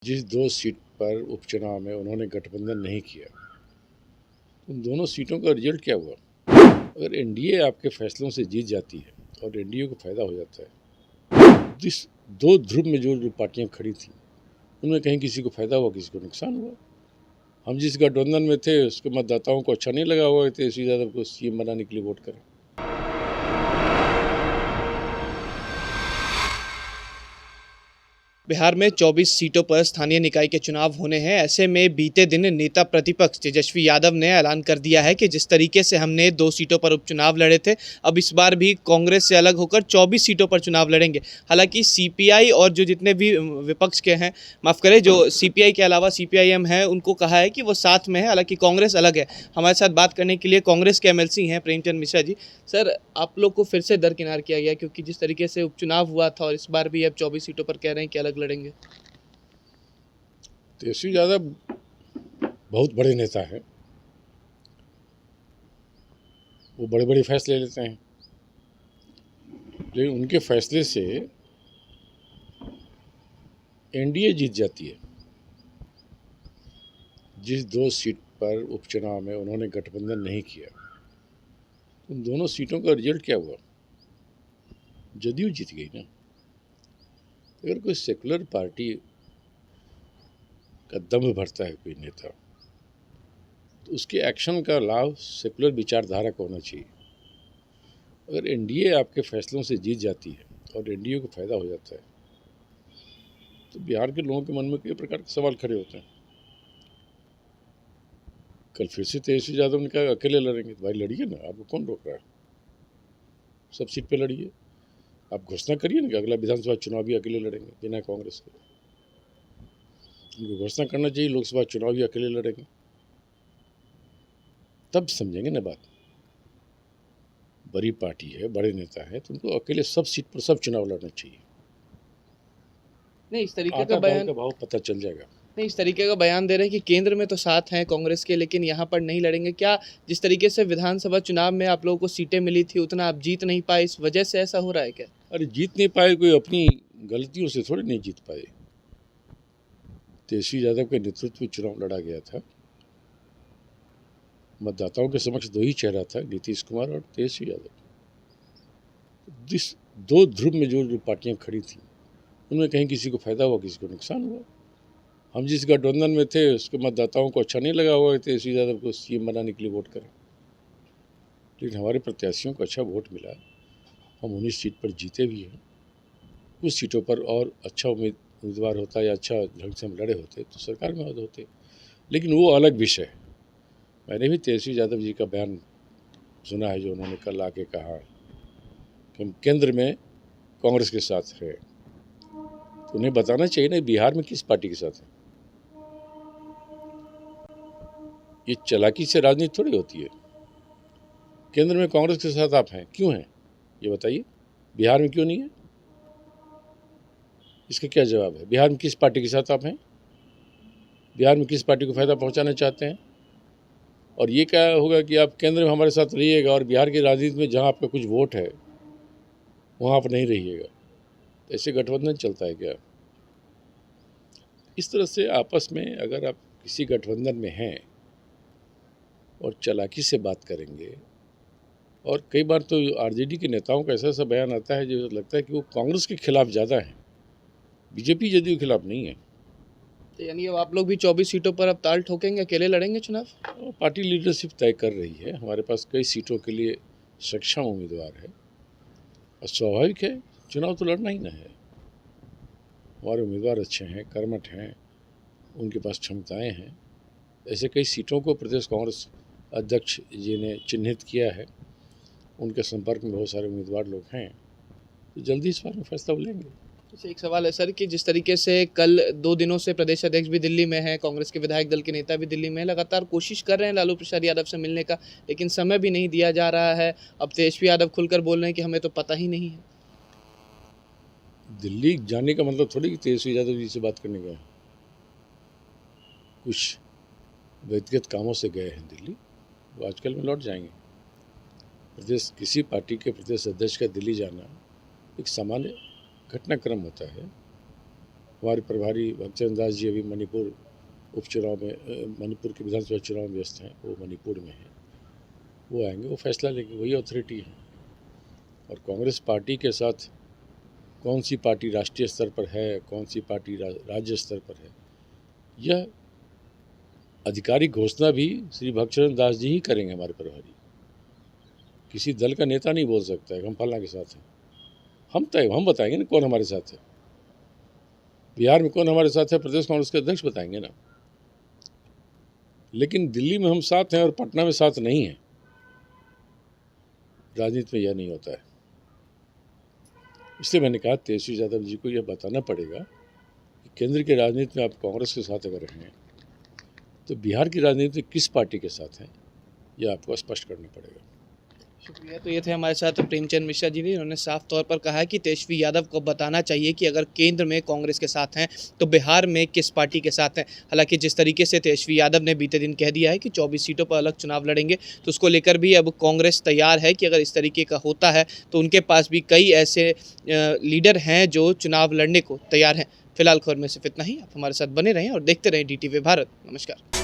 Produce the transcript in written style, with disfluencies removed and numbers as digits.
जिस 2 सीट पर उपचुनाव में उन्होंने गठबंधन नहीं किया, उन दोनों सीटों का रिजल्ट क्या हुआ? अगर एनडीए आपके फैसलों से जीत जाती है और एनडीए को फायदा हो जाता है, जिस 2 ध्रुव में जो पार्टियां खड़ी थी, उनमें कहीं किसी को फायदा हुआ, किसी को नुकसान हुआ। हम जिस गठबंधन में थे उसके मतदाताओं को अच्छा नहीं लगा हुआ कि तेजस्वी यादव को सीएम बनाने के लिए वोट करें। बिहार में 24 सीटों पर स्थानीय निकाय के चुनाव होने हैं। ऐसे में बीते दिन नेता प्रतिपक्ष तेजस्वी यादव ने ऐलान कर दिया है कि जिस तरीके से हमने 2 सीटों पर उपचुनाव लड़े थे, अब इस बार भी कांग्रेस से अलग होकर 24 सीटों पर चुनाव लड़ेंगे। हालांकि सीपीआई और जो जितने भी विपक्ष के हैं, माफ़ करें, जो सीपीआई के अलावा सीपीआईएम है, उनको कहा है कि वो साथ में है, हालांकि कांग्रेस अलग है। हमारे साथ बात करने के लिए कांग्रेस के एमएलसी हैं प्रेमचंद मिश्रा जी। सर, आप लोग को फिर से दरकिनार किया गया क्योंकि जिस तरीके से उपचुनाव हुआ था और इस बार भी अब 24 सीटों पर कह रहे हैं कि अलग लड़ेंगे। तेजस्वी यादव बहुत बड़े नेता हैं, वो बड़े बड़े फैसले लेते हैं, लेकिन उनके फैसले से एनडीए जीत जाती है। जिस 2 सीट पर उपचुनाव में उन्होंने गठबंधन नहीं किया, उन दोनों सीटों का रिजल्ट क्या हुआ? जदयू जीत गई ना। अगर कोई सेकुलर पार्टी का दम भरता है कोई नेता, तो उसके एक्शन का लाभ सेकुलर विचारधारा को होना चाहिए। अगर एनडीए आपके फैसलों से जीत जाती है और एनडीए को फायदा हो जाता है, तो बिहार के लोगों के मन में कई प्रकार के सवाल खड़े होते हैं। कल फिर से तेजस्वी यादव ने कहा अकेले लड़ेंगे, तो भाई लड़िए ना, आपको कौन रोक रहा है? सब सीट पे लड़िए। आप घोषणा करिए ना कि अगला विधानसभा चुनाव भी अकेले लड़ेंगे बिना कांग्रेस के। उनको घोषणा करना चाहिए लोकसभा चुनाव भी अकेले लड़ेंगे, तब समझेंगे ना बात। बड़ी पार्टी है, बड़े नेता है, तो उनको अकेले सब सीट पर सब चुनाव लड़ना चाहिए। नहीं, इस तरीके आटा का दाल बयान का भाव पता चल जाएगा। नहीं, इस तरीके का बयान दे रहे हैं कि केंद्र में तो साथ हैं कांग्रेस के, लेकिन यहाँ पर नहीं लड़ेंगे। क्या जिस तरीके से विधानसभा चुनाव में आप लोगों को सीटें मिली थी, उतना आप जीत नहीं पाए, इस वजह से ऐसा हो रहा है क्या? अरे जीत नहीं पाए, कोई अपनी गलतियों से थोड़ी नहीं जीत पाए। तेजस्वी यादव के नेतृत्व में चुनाव लड़ा गया था। मतदाताओं के समक्ष 2 ही चेहरा था, नीतीश कुमार और तेजस्वी यादव। जिस 2 ध्रुव में जो पार्टियां खड़ी थी, उनमें कहीं किसी को फायदा हुआ, किसी को नुकसान हुआ। हम जिस गठबंधन में थे उसके मतदाताओं को अच्छा नहीं लगा हुआ कि तेजस्वी यादव को सीएम बनाने के लिए वोट करें, लेकिन हमारे प्रत्याशियों को अच्छा वोट मिला। हम 19 सीट पर जीते भी हैं। कुछ सीटों पर और अच्छा उम्मीदवार होता या अच्छा ढंग से हम लड़े होते तो सरकार में होते, लेकिन वो अलग विषय है। मैंने भी तेजस्वी यादव जी का बयान सुना है, जो उन्होंने कल आके कहा कि हम केंद्र में कांग्रेस के साथ है। तो उन्हें बताना चाहिए ना बिहार में किस पार्टी के साथ है। ये चालाकी से राजनीति थोड़ी होती है। केंद्र में कांग्रेस के साथ आप हैं, क्यों हैं ये बताइए? बिहार में क्यों नहीं है? इसका क्या जवाब है? बिहार में किस पार्टी के साथ आप हैं? बिहार में किस पार्टी को फायदा पहुंचाना चाहते हैं? और ये क्या होगा कि आप केंद्र में हमारे साथ रहिएगा और बिहार की राजनीति में जहां आपका कुछ वोट है वहां आप नहीं रहिएगा। तो ऐसे गठबंधन चलता है क्या? इस तरह से आपस में अगर आप किसी गठबंधन में हैं और चालाकी से बात करेंगे, और कई बार तो आरजेडी के नेताओं का ऐसा ऐसा बयान आता है जो लगता है कि वो कांग्रेस के खिलाफ ज़्यादा हैं, बीजेपी जदयू के खिलाफ नहीं है। तो यानी अब आप लोग भी 24 सीटों पर अब ताल ठोकेंगे, अकेले लड़ेंगे चुनाव? और पार्टी लीडरशिप तय कर रही है। हमारे पास कई सीटों के लिए सक्षम उम्मीदवार है और स्वाभाविक है चुनाव तो लड़ना ही ना है। हमारे उम्मीदवार अच्छे हैं, कर्मठ हैं, उनके पास क्षमताएं हैं। ऐसे कई सीटों को प्रदेश कांग्रेस अध्यक्ष जी ने चिन्हित किया है। उनके संपर्क में बहुत सारे उम्मीदवार लोग हैं, तो जल्दी इस बारे में फैसला लेंगे। जैसे एक सवाल है सर कि जिस तरीके से कल 2 दिनों से प्रदेश अध्यक्ष भी दिल्ली में है, कांग्रेस के विधायक दल के नेता भी दिल्ली में है, लगातार कोशिश कर रहे हैं लालू प्रसाद यादव से मिलने का, लेकिन समय भी नहीं दिया जा रहा है। अब तेजस्वी यादव खुलकर बोल रहे हैं कि हमें तो पता ही नहीं है। दिल्ली जाने का मतलब थोड़ी कि तेजस्वी यादव जी से बात करने गए हैं। कुछ व्यक्तिगत कामों से गए हैं दिल्ली, वो आजकल में लौट जाएंगे। प्रदेश किसी पार्टी के प्रदेश अध्यक्ष का दिल्ली जाना एक सामान्य घटनाक्रम होता है। हमारे प्रभारी भक्तचरण दास जी अभी मणिपुर उपचुनाव में मणिपुर के विधानसभा चुनाव में व्यस्त हैं, वो मणिपुर में हैं, वो आएंगे, वो फैसला लेंगे, वही अथॉरिटी है। और कांग्रेस पार्टी के साथ कौन सी पार्टी राष्ट्रीय स्तर पर है, कौन सी पार्टी राज्य स्तर पर है, यह आधिकारिक घोषणा भी श्री भक्तचरण दास जी ही करेंगे। हमारे प्रभारी किसी दल का नेता नहीं बोल सकता है हम फलना के साथ हैं। हम बताएंगे ना कौन हमारे साथ है। बिहार में कौन हमारे साथ है, प्रदेश कांग्रेस के अध्यक्ष बताएंगे ना। लेकिन दिल्ली में हम साथ हैं और पटना में साथ नहीं हैं। राजनीति में यह नहीं होता है। इसलिए मैंने कहा तेजस्वी यादव जी को यह बताना पड़ेगा कि केंद्र की राजनीति में आप कांग्रेस के साथ अगर हैं तो बिहार की राजनीति में किस पार्टी के साथ हैं, यह आपको स्पष्ट करना पड़ेगा। शुक्रिया। तो ये थे हमारे साथ प्रेमचंद मिश्रा जी ने। उन्होंने साफ तौर पर कहा है कि तेजस्वी यादव को बताना चाहिए कि अगर केंद्र में कांग्रेस के साथ हैं तो बिहार में किस पार्टी के साथ हैं। हालांकि जिस तरीके से तेजस्वी यादव ने बीते दिन कह दिया है कि 24 सीटों पर अलग चुनाव लड़ेंगे, तो उसको लेकर भी अब कांग्रेस तैयार है कि अगर इस तरीके का होता है तो उनके पास भी कई ऐसे लीडर हैं जो चुनाव लड़ने को तैयार हैं। फिलहाल खबर में सिर्फ इतना ही। आप हमारे साथ बने रहें और देखते रहें DTV भारत। नमस्कार।